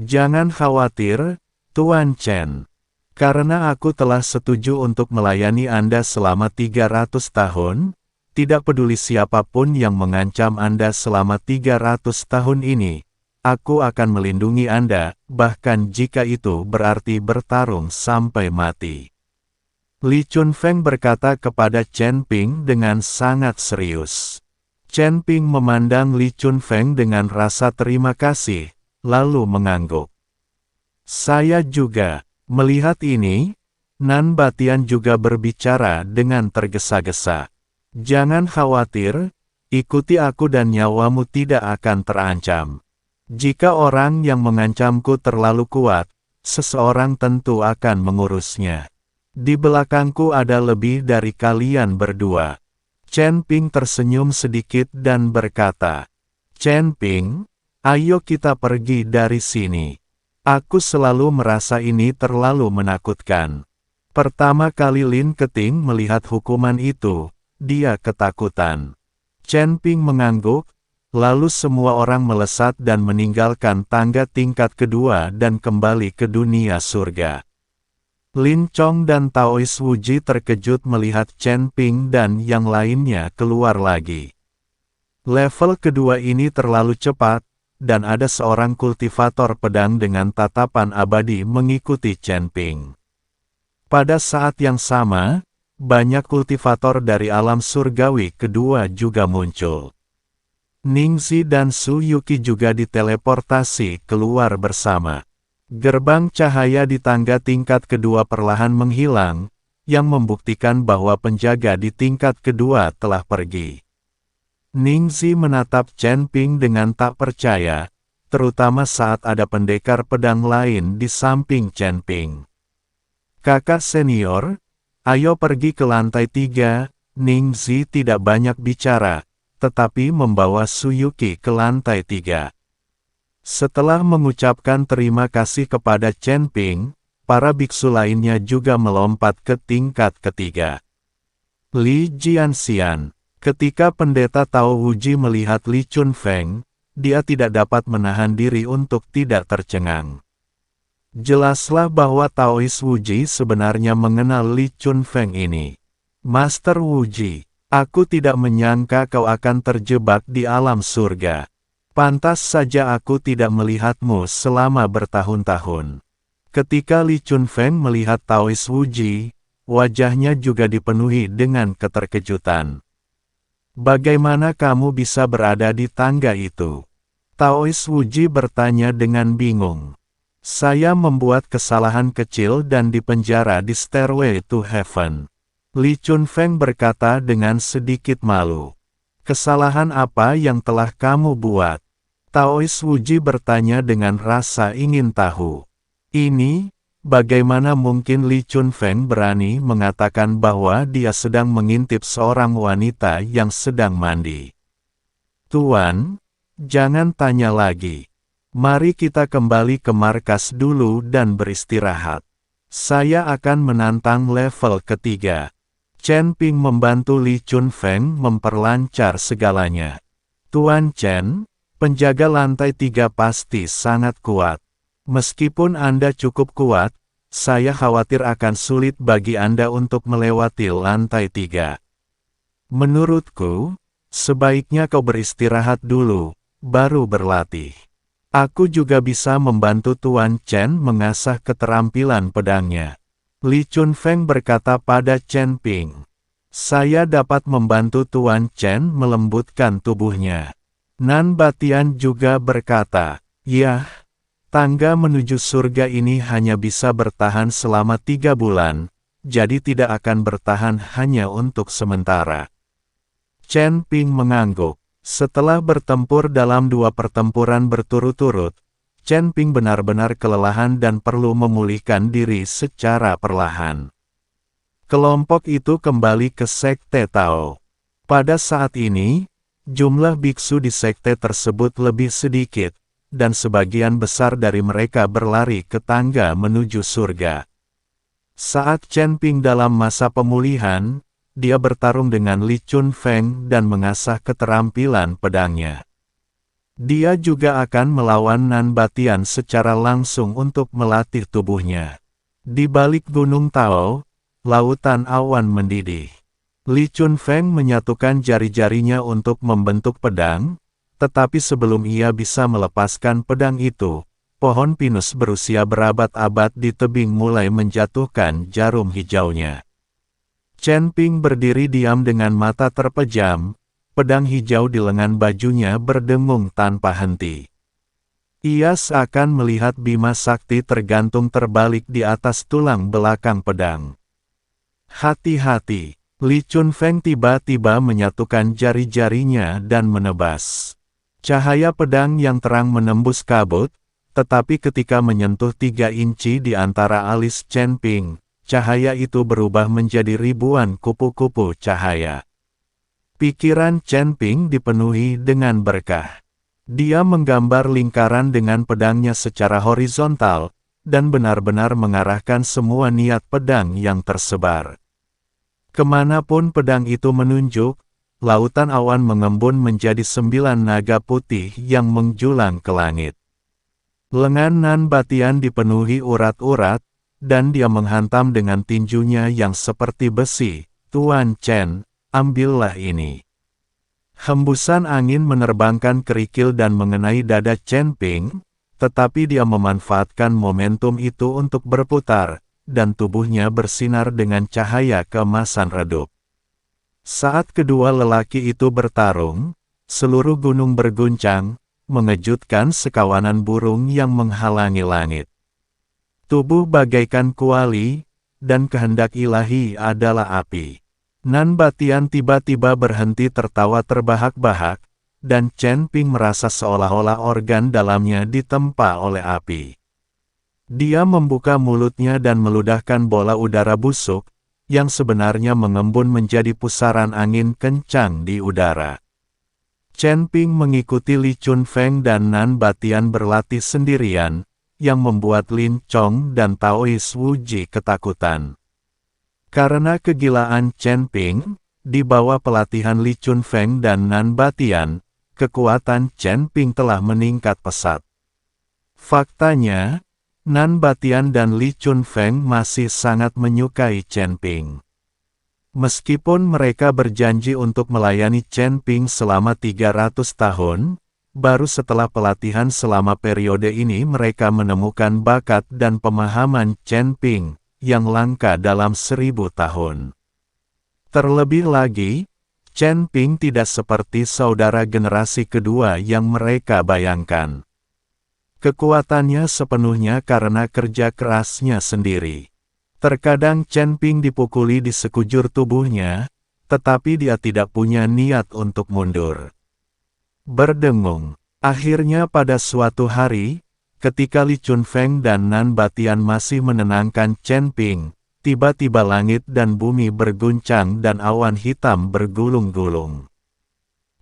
Jangan khawatir, Tuan Chen. Karena aku telah setuju untuk melayani Anda selama 300 tahun, tidak peduli siapapun yang mengancam Anda selama 300 tahun ini, aku akan melindungi Anda, bahkan jika itu berarti bertarung sampai mati. Li Chunfeng berkata kepada Chen Ping dengan sangat serius. Chen Ping memandang Li Chunfeng dengan rasa terima kasih, lalu mengangguk. Saya juga. Melihat ini, Nan Batian juga berbicara dengan tergesa-gesa. Jangan khawatir, ikuti aku dan nyawamu tidak akan terancam. Jika orang yang mengancamku terlalu kuat, seseorang tentu akan mengurusnya. Di belakangku ada lebih dari kalian berdua. Chen Ping tersenyum sedikit dan berkata, Chen Ping, ayo kita pergi dari sini. Aku selalu merasa ini terlalu menakutkan. Pertama kali Lin Keting melihat hukuman itu, dia ketakutan. Chen Ping mengangguk, lalu semua orang melesat dan meninggalkan tangga tingkat kedua dan kembali ke dunia surga. Lin Chong dan Taois Wuji terkejut melihat Chen Ping dan yang lainnya keluar lagi. Level kedua ini terlalu cepat, dan ada seorang kultivator pedang dengan tatapan abadi mengikuti Chen Ping. Pada saat yang sama, banyak kultivator dari alam surgawi kedua juga muncul. Ningxi dan Su Yuqi juga diteleportasi keluar bersama. Gerbang cahaya di tangga tingkat kedua perlahan menghilang, yang membuktikan bahwa penjaga di tingkat kedua telah pergi. Ningxi menatap Chen Ping dengan tak percaya, terutama saat ada pendekar pedang lain di samping Chen Ping. Kakak senior, ayo pergi ke lantai 3, Ningxi tidak banyak bicara, tetapi membawa Su Yuqi ke lantai 3. Setelah mengucapkan terima kasih kepada Chen Ping, para biksu lainnya juga melompat ke tingkat ketiga. Li Jianxian. Ketika pendeta Tao Wuji melihat Li Chunfeng, dia tidak dapat menahan diri untuk tidak tercengang. Jelaslah bahwa Taois Wuji sebenarnya mengenal Li Chunfeng ini. Master Wuji, aku tidak menyangka kau akan terjebak di alam surga. Pantas saja aku tidak melihatmu selama bertahun-tahun. Ketika Li Chunfeng melihat Taois Wuji, wajahnya juga dipenuhi dengan keterkejutan. Bagaimana kamu bisa berada di tangga itu? Taois Wuji bertanya dengan bingung. Saya membuat kesalahan kecil dan dipenjara di Stairway to Heaven. Li Chunfeng berkata dengan sedikit malu. Kesalahan apa yang telah kamu buat? Taois Wuji bertanya dengan rasa ingin tahu. Ini, bagaimana mungkin Li Chunfeng berani mengatakan bahwa dia sedang mengintip seorang wanita yang sedang mandi? Tuan, jangan tanya lagi. Mari kita kembali ke markas dulu dan beristirahat. Saya akan menantang level ketiga. Chen Ping membantu Li Chunfeng memperlancar segalanya. Tuan Chen, penjaga lantai 3 pasti sangat kuat. Meskipun Anda cukup kuat, saya khawatir akan sulit bagi Anda untuk melewati lantai 3. Menurutku, sebaiknya kau beristirahat dulu, baru berlatih. Aku juga bisa membantu Tuan Chen mengasah keterampilan pedangnya. Li Chunfeng berkata pada Chen Ping. Saya dapat membantu Tuan Chen melembutkan tubuhnya. Nan Batian juga berkata, Yah, tangga menuju surga ini hanya bisa bertahan selama 3 bulan, jadi tidak akan bertahan hanya untuk sementara. Chen Ping mengangguk. Setelah bertempur dalam 2 pertempuran berturut-turut, Chen Ping benar-benar kelelahan dan perlu memulihkan diri secara perlahan. Kelompok itu kembali ke Sekte Tao. Pada saat ini, jumlah biksu di sekte tersebut lebih sedikit, dan sebagian besar dari mereka berlari ke tangga menuju surga. Saat Chen Ping dalam masa pemulihan, dia bertarung dengan Li Chunfeng dan mengasah keterampilan pedangnya. Dia juga akan melawan Nan Batian secara langsung untuk melatih tubuhnya. Di balik Gunung Tao, lautan awan mendidih. Li Chunfeng menyatukan jari-jarinya untuk membentuk pedang, tetapi sebelum ia bisa melepaskan pedang itu, pohon pinus berusia berabad-abad di tebing mulai menjatuhkan jarum hijaunya. Chen Ping berdiri diam dengan mata terpejam, pedang hijau di lengan bajunya berdengung tanpa henti. Ia seakan melihat Bima Sakti tergantung terbalik di atas tulang belakang pedang. Hati-hati, Li Chunfeng tiba-tiba menyatukan jari-jarinya dan menebas. Cahaya pedang yang terang menembus kabut, tetapi ketika menyentuh 3 inci di antara alis Chen Ping, cahaya itu berubah menjadi ribuan kupu-kupu cahaya. Pikiran Chen Ping dipenuhi dengan berkah. Dia menggambar lingkaran dengan pedangnya secara horizontal, dan benar-benar mengarahkan semua niat pedang yang tersebar. Kemanapun pedang itu menunjuk, lautan awan mengembun menjadi 9 naga putih yang menjulang ke langit. Lengan Nan Batian dipenuhi urat-urat, dan dia menghantam dengan tinjunya yang seperti besi. "Tuan Chen, ambillah ini." Hembusan angin menerbangkan kerikil dan mengenai dada Chen Ping, tetapi dia memanfaatkan momentum itu untuk berputar, dan tubuhnya bersinar dengan cahaya keemasan redup. Saat kedua lelaki itu bertarung, seluruh gunung berguncang, mengejutkan sekawanan burung yang menghalangi langit. Tubuh bagaikan kuali, dan kehendak ilahi adalah api. Nan Batian tiba-tiba berhenti tertawa terbahak-bahak, dan Chen Ping merasa seolah-olah organ dalamnya ditempa oleh api. Dia membuka mulutnya dan meludahkan bola udara busuk, yang sebenarnya mengembun menjadi pusaran angin kencang di udara. Chen Ping mengikuti Li Chunfeng dan Nan Batian berlatih sendirian, yang membuat Lin Chong dan Taois Wuji ketakutan. Karena kegilaan Chen Ping, di bawah pelatihan Li Chunfeng dan Nan Batian, kekuatan Chen Ping telah meningkat pesat. Faktanya, Nan Batian dan Li Chunfeng masih sangat menyukai Chen Ping. Meskipun mereka berjanji untuk melayani Chen Ping selama 300 tahun, baru setelah pelatihan selama periode ini mereka menemukan bakat dan pemahaman Chen Ping yang langka dalam 1000 tahun. Terlebih lagi, Chen Ping tidak seperti saudara generasi kedua yang mereka bayangkan. Kekuatannya sepenuhnya karena kerja kerasnya sendiri. Terkadang Chen Ping dipukuli di sekujur tubuhnya, tetapi dia tidak punya niat untuk mundur. Berdengung. Akhirnya pada suatu hari, ketika Li Chunfeng dan Nan Batian masih menenangkan Chen Ping, tiba-tiba langit dan bumi berguncang dan awan hitam bergulung-gulung.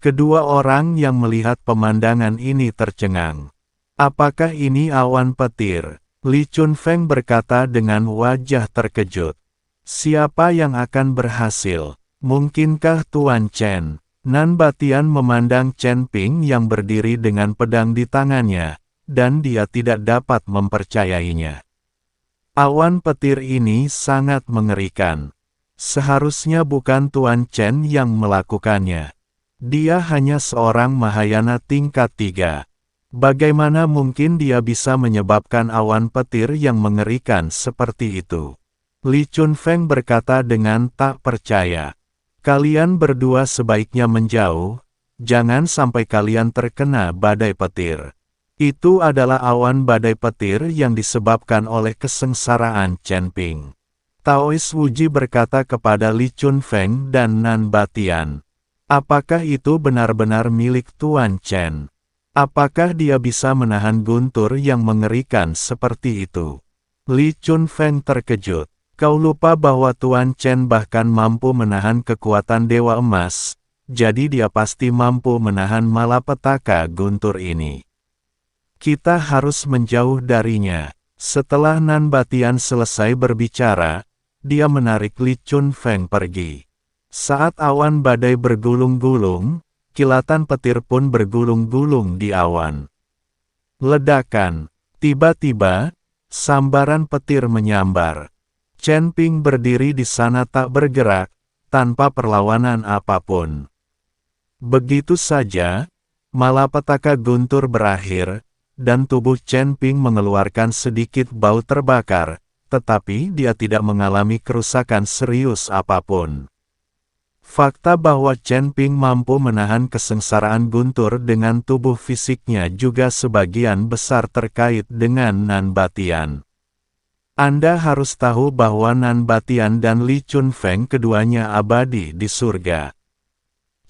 Kedua orang yang melihat pemandangan ini tercengang. "Apakah ini awan petir?" Li Chunfeng berkata dengan wajah terkejut. "Siapa yang akan berhasil? Mungkinkah Tuan Chen?" Nan Batian memandang Chen Ping yang berdiri dengan pedang di tangannya, dan dia tidak dapat mempercayainya. Awan petir ini sangat mengerikan. Seharusnya bukan Tuan Chen yang melakukannya. Dia hanya seorang Mahayana tingkat 3. Bagaimana mungkin dia bisa menyebabkan awan petir yang mengerikan seperti itu? Li Chunfeng berkata dengan tak percaya. "Kalian berdua sebaiknya menjauh, jangan sampai kalian terkena badai petir." Itu adalah awan badai petir yang disebabkan oleh kesengsaraan Chen Ping. Taois Wuji berkata kepada Li Chunfeng dan Nan Batian, "Apakah itu benar-benar milik Tuan Chen? Apakah dia bisa menahan guntur yang mengerikan seperti itu?" Li Chunfeng terkejut. "Kau lupa bahwa Tuan Chen bahkan mampu menahan kekuatan Dewa Emas, jadi dia pasti mampu menahan malapetaka guntur ini. Kita harus menjauh darinya." Setelah Nan Batian selesai berbicara, dia menarik Li Chunfeng pergi. Saat awan badai bergulung-gulung, kilatan petir pun bergulung-gulung di awan. Ledakan. Tiba-tiba, sambaran petir menyambar. Chen Ping berdiri di sana tak bergerak, tanpa perlawanan apapun. Begitu saja, malapetaka guntur berakhir, dan tubuh Chen Ping mengeluarkan sedikit bau terbakar, tetapi dia tidak mengalami kerusakan serius apapun. Fakta bahwa Chen Ping mampu menahan kesengsaraan guntur dengan tubuh fisiknya juga sebagian besar terkait dengan Nan Batian. Anda harus tahu bahwa Nan Batian dan Li Chunfeng keduanya abadi di surga.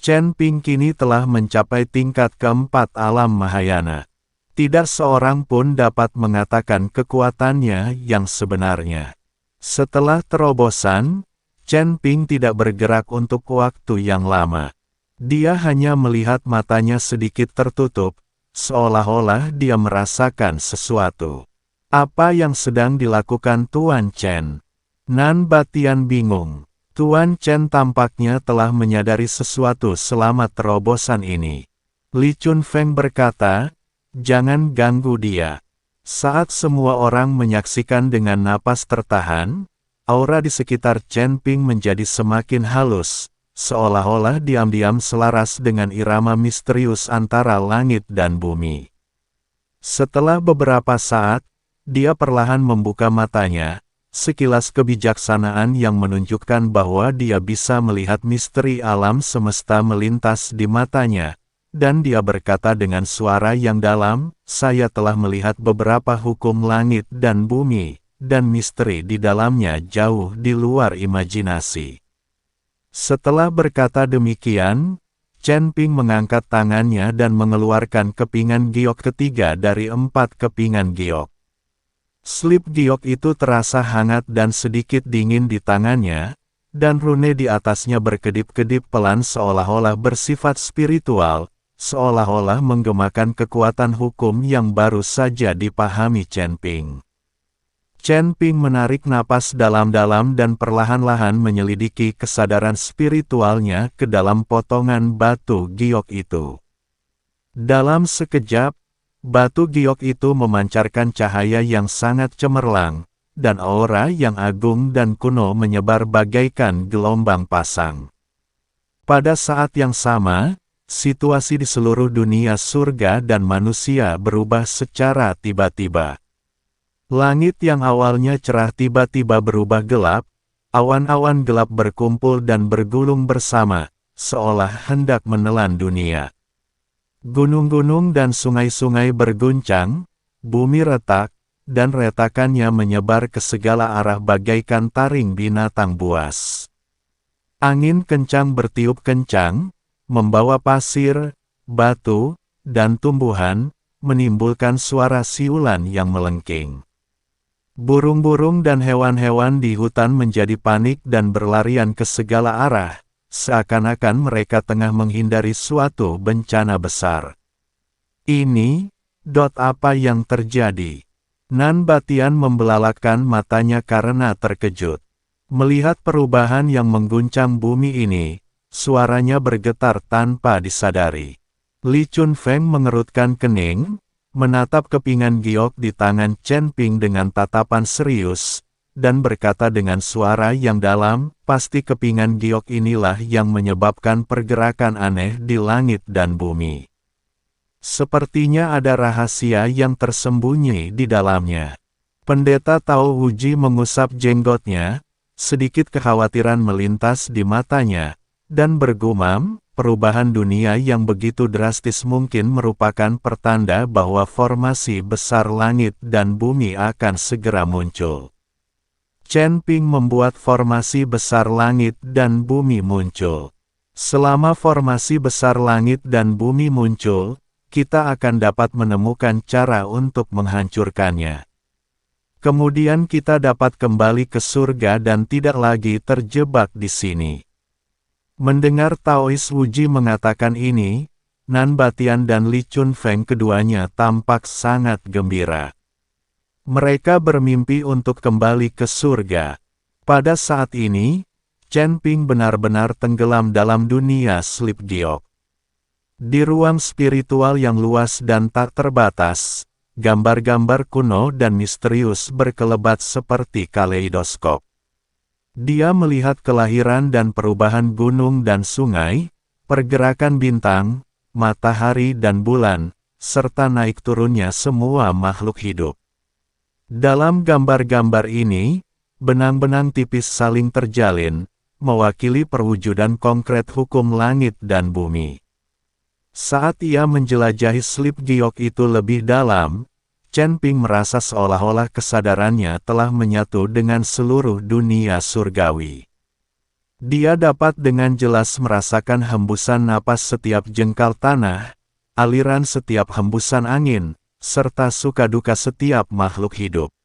Chen Ping kini telah mencapai tingkat keempat alam Mahayana. Tidak seorang pun dapat mengatakan kekuatannya yang sebenarnya. Setelah terobosan, Chen Ping tidak bergerak untuk waktu yang lama. Dia hanya melihat matanya sedikit tertutup, seolah-olah dia merasakan sesuatu. Apa yang sedang dilakukan Tuan Chen? Nan Batian bingung. Tuan Chen tampaknya telah menyadari sesuatu selama terobosan ini. Li Chunfeng berkata, "Jangan ganggu dia." Saat semua orang menyaksikan dengan napas tertahan, aura di sekitar Chen Ping menjadi semakin halus, seolah-olah diam-diam selaras dengan irama misterius antara langit dan bumi. Setelah beberapa saat, dia perlahan membuka matanya, sekilas kebijaksanaan yang menunjukkan bahwa dia bisa melihat misteri alam semesta melintas di matanya. Dan dia berkata dengan suara yang dalam, "Saya telah melihat beberapa hukum langit dan bumi, dan misteri di dalamnya jauh di luar imajinasi." Setelah berkata demikian, Chen Ping mengangkat tangannya dan mengeluarkan kepingan giok ketiga dari 4 kepingan giok. Slip giok itu terasa hangat dan sedikit dingin di tangannya, dan rune di atasnya berkedip-kedip pelan seolah-olah bersifat spiritual, seolah-olah menggemakan kekuatan hukum yang baru saja dipahami Chen Ping. Chen Ping menarik napas dalam-dalam dan perlahan-lahan menyelidiki kesadaran spiritualnya ke dalam potongan batu giok itu. Dalam sekejap, batu giok itu memancarkan cahaya yang sangat cemerlang, dan aura yang agung dan kuno menyebar bagaikan gelombang pasang. Pada saat yang sama, situasi di seluruh dunia surga dan manusia berubah secara tiba-tiba. Langit yang awalnya cerah tiba-tiba berubah gelap, awan-awan gelap berkumpul dan bergulung bersama, seolah hendak menelan dunia. Gunung-gunung dan sungai-sungai berguncang, bumi retak, dan retakannya menyebar ke segala arah bagaikan taring binatang buas. Angin kencang bertiup kencang, membawa pasir, batu, dan tumbuhan, menimbulkan suara siulan yang melengking. Burung-burung dan hewan-hewan di hutan menjadi panik dan berlarian ke segala arah, seakan-akan mereka tengah menghindari suatu bencana besar. Apa yang terjadi? Nan Batian membelalakkan matanya karena terkejut. Melihat perubahan yang mengguncang bumi ini, suaranya bergetar tanpa disadari. Li Chunfeng mengerutkan kening, menatap kepingan giok di tangan Chen Ping dengan tatapan serius, dan berkata dengan suara yang dalam, "Pasti kepingan giok inilah yang menyebabkan pergerakan aneh di langit dan bumi. Sepertinya ada rahasia yang tersembunyi di dalamnya." Pendeta Tao Wuji mengusap jenggotnya, sedikit kekhawatiran melintas di matanya, dan bergumam, perubahan dunia yang begitu drastis mungkin merupakan pertanda bahwa formasi besar langit dan bumi akan segera muncul. Chen Ping membuat formasi besar langit dan bumi muncul. Selama formasi besar langit dan bumi muncul, kita akan dapat menemukan cara untuk menghancurkannya. Kemudian kita dapat kembali ke surga dan tidak lagi terjebak di sini. Mendengar Taois Wuji mengatakan ini, Nan Batian dan Li Chunfeng keduanya tampak sangat gembira. Mereka bermimpi untuk kembali ke surga. Pada saat ini, Chen Ping benar-benar tenggelam dalam dunia slip giok. Di ruang spiritual yang luas dan tak terbatas, gambar-gambar kuno dan misterius berkelebat seperti kaleidoskop. Dia melihat kelahiran dan perubahan gunung dan sungai, pergerakan bintang, matahari dan bulan, serta naik turunnya semua makhluk hidup. Dalam gambar-gambar ini, benang-benang tipis saling terjalin, mewakili perwujudan konkret hukum langit dan bumi. Saat ia menjelajahi slip giok itu lebih dalam, Chen Ping merasa seolah-olah kesadarannya telah menyatu dengan seluruh dunia surgawi. Dia dapat dengan jelas merasakan hembusan napas setiap jengkal tanah, aliran setiap hembusan angin, serta suka-duka setiap makhluk hidup.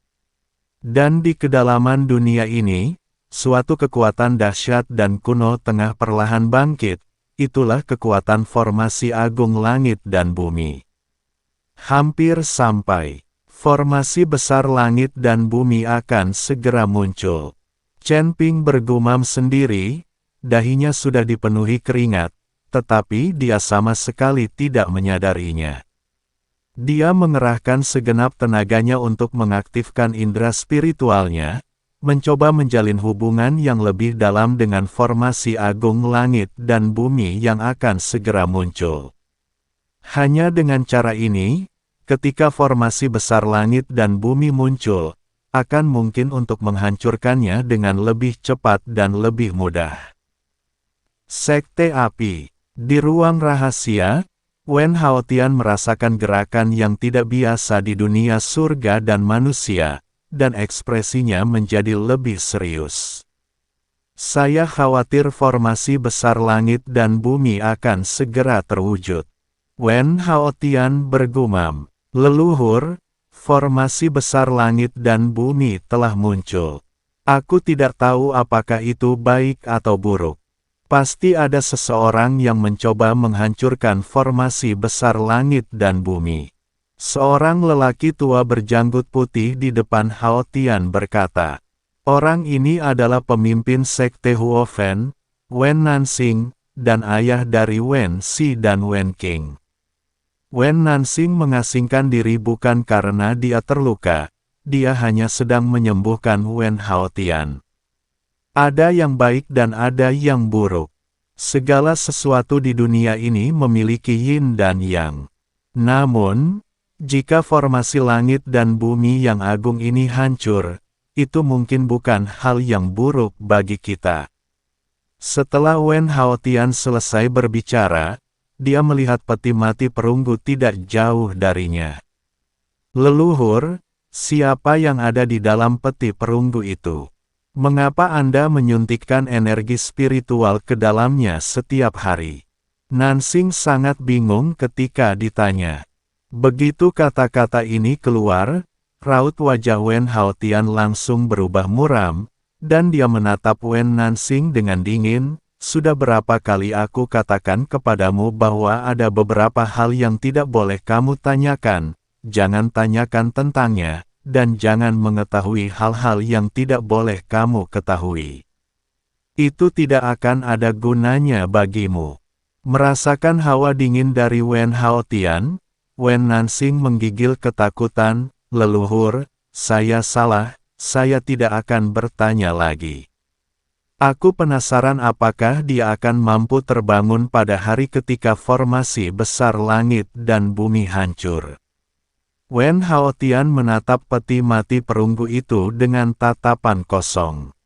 Dan di kedalaman dunia ini, suatu kekuatan dahsyat dan kuno tengah perlahan bangkit. Itulah kekuatan formasi agung langit dan bumi. Hampir sampai, formasi besar langit dan bumi akan segera muncul. Chen Ping bergumam sendiri, dahinya sudah dipenuhi keringat, tetapi dia sama sekali tidak menyadarinya. Dia mengerahkan segenap tenaganya untuk mengaktifkan indera spiritualnya, mencoba menjalin hubungan yang lebih dalam dengan formasi agung langit dan bumi yang akan segera muncul. Hanya dengan cara ini, ketika formasi besar langit dan bumi muncul, akan mungkin untuk menghancurkannya dengan lebih cepat dan lebih mudah. Sekte Api. Di ruang rahasia, Wen Haotian merasakan gerakan yang tidak biasa di dunia surga dan manusia, dan ekspresinya menjadi lebih serius. Saya khawatir formasi besar langit dan bumi akan segera terwujud. Wen Haotian bergumam, leluhur, formasi besar langit dan bumi telah muncul. Aku tidak tahu apakah itu baik atau buruk. Pasti ada seseorang yang mencoba menghancurkan formasi besar langit dan bumi. Seorang lelaki tua berjanggut putih di depan Haotian berkata, orang ini adalah pemimpin sekte Huofen, Wen Nanxing, dan ayah dari Wen Xi dan Wen Qing. Wen Nanxing mengasingkan diri bukan karena dia terluka, dia hanya sedang menyembuhkan Wen Haotian. Ada yang baik dan ada yang buruk. Segala sesuatu di dunia ini memiliki yin dan yang. Namun, jika formasi langit dan bumi yang agung ini hancur, itu mungkin bukan hal yang buruk bagi kita. Setelah Wen Haotian selesai berbicara, dia melihat peti mati perunggu tidak jauh darinya. Leluhur, siapa yang ada di dalam peti perunggu itu? Mengapa Anda menyuntikkan energi spiritual ke dalamnya setiap hari? Nanxing sangat bingung ketika ditanya. Begitu kata-kata ini keluar, raut wajah Wen Haotian langsung berubah muram, dan dia menatap Wen Nanxing dengan dingin. Sudah berapa kali aku katakan kepadamu bahwa ada beberapa hal yang tidak boleh kamu tanyakan, jangan tanyakan tentangnya, dan jangan mengetahui hal-hal yang tidak boleh kamu ketahui. Itu tidak akan ada gunanya bagimu. Merasakan hawa dingin dari Wen Haotian, Wen Nanxing menggigil ketakutan, leluhur, saya salah, saya tidak akan bertanya lagi. Aku penasaran apakah dia akan mampu terbangun pada hari ketika formasi besar langit dan bumi hancur. Wen Haotian menatap peti mati perunggu itu dengan tatapan kosong.